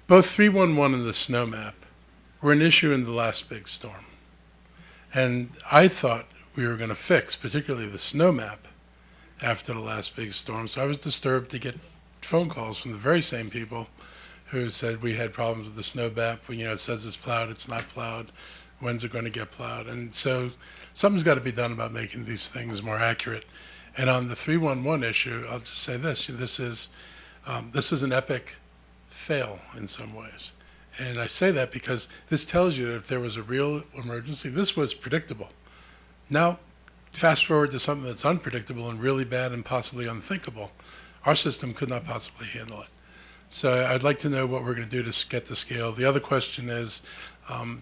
Both 311 and the snow map were an issue in the last big storm. And I thought we were going to fix, particularly the snow map, after the last big storm. So I was disturbed to get phone calls from the very same people who said we had problems with the snow map. It says it's plowed, it's not plowed. When's it going to get plowed? And so something's got to be done about making these things more accurate. And on the 311 issue, I'll just say this: this is an epic fail in some ways. And I say that because this tells you that if there was a real emergency, this was predictable. Now, fast forward to something that's unpredictable and really bad and possibly unthinkable. Our system could not possibly handle it. So I'd like to know what we're going to do to get the scale. The other question is,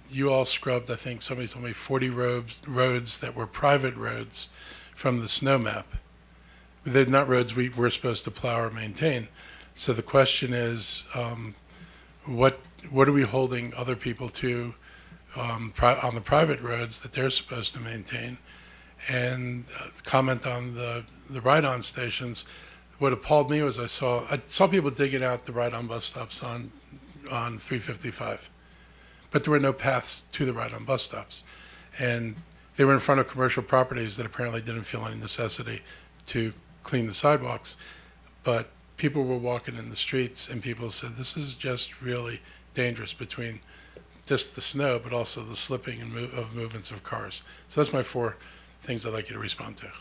you all scrubbed, I think somebody told me, 40 roads that were private roads from the snow map. They're not roads we're supposed to plow or maintain. So the question is, what are we holding other people to on the private roads that they're supposed to maintain? And comment on the ride-on stations. What appalled me was I saw people digging out the ride-on bus stops on 355, but there were no paths to the ride-on bus stops, and they were in front of commercial properties that apparently didn't feel any necessity to clean the sidewalks, but people were walking in the streets, and people said this is just really dangerous, between just the snow, but also the slipping and of movements of cars. So that's my 4 things I'd like you to respond to.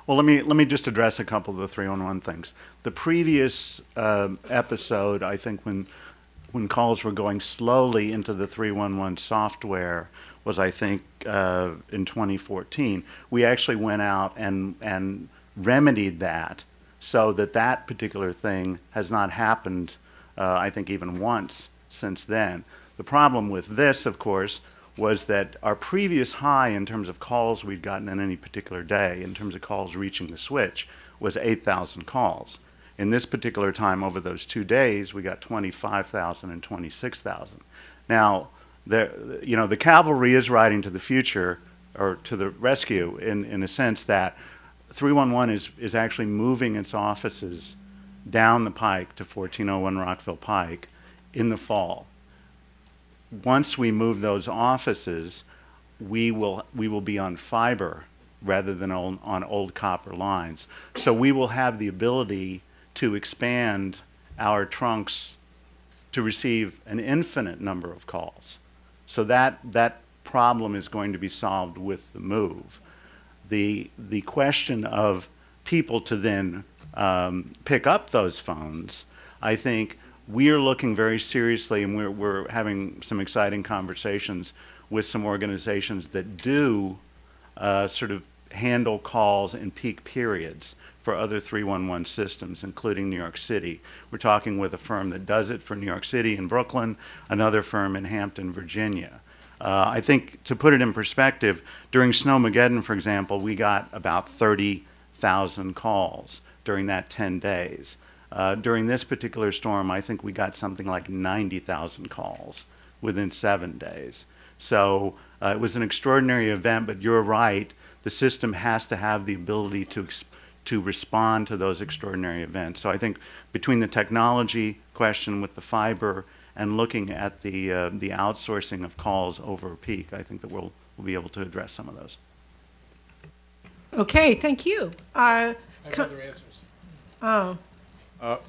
Well, let me just address a couple of the 311 things. The previous episode, I think, when calls were going slowly into the 311 software, was, I think, in 2014. We actually went out and remedied that, so that particular thing has not happened, I think, even once since then. The problem with this, of course, was that our previous high in terms of calls we'd gotten in any particular day, in terms of calls reaching the switch, was 8,000 calls. In this particular time, over those 2 days, we got 25,000 and 26,000. Now, the cavalry is riding to the future, or to the rescue, in a sense that 311 is actually moving its offices down the pike to 1401 Rockville Pike in the fall. Once we move those offices, we will be on fiber rather than on old copper lines. So we will have the ability to expand our trunks to receive an infinite number of calls. So that problem is going to be solved with the move. The question of people to then pick up those phones, I think we are looking very seriously, and we're having some exciting conversations with some organizations that do sort of handle calls in peak periods for other 311 systems, including New York City. We're talking with a firm that does it for New York City and Brooklyn, another firm in Hampton, Virginia. I think, to put it in perspective, during Snowmageddon, for example, we got about 30,000 calls during that 10 days. During this particular storm, I think we got something like 90,000 calls within 7 days. So it was an extraordinary event, but you're right, the system has to have the ability to respond to those extraordinary events. So I think between the technology question with the fiber and looking at the outsourcing of calls over peak, I think that we'll be able to address some of those. Okay, thank you. I have other answers. Oh,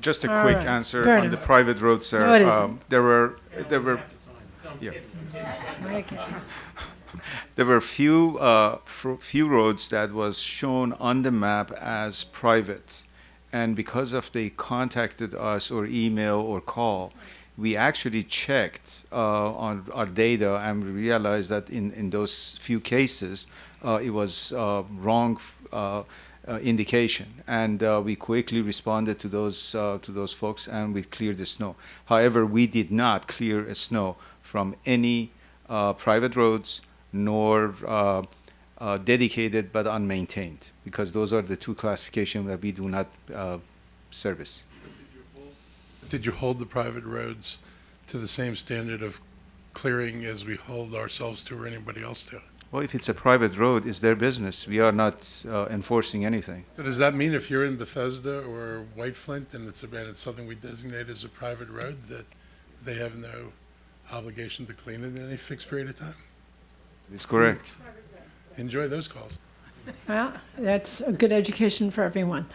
Just a All quick right. answer Fair on the enough. private roads, sir. No, it isn't. There were yeah. okay. There were few roads that was shown on the map as private, and because of they contacted us or email or call, we actually checked on our data and we realized that in those few cases it was wrong indication, and we quickly responded to those folks and we cleared the snow. However, we did not clear a snow from any private roads nor dedicated but unmaintained, because those are the 2 classifications that we do not service. Did you hold the private roads to the same standard of clearing as we hold ourselves to or anybody else to? Well, if it's a private road, it's their business. We are not enforcing anything. So does that mean if you're in Bethesda or White Flint and it's something we designate as a private road, that they have no obligation to clean it in any fixed period of time? It's correct. Enjoy those calls. Well, that's a good education for everyone.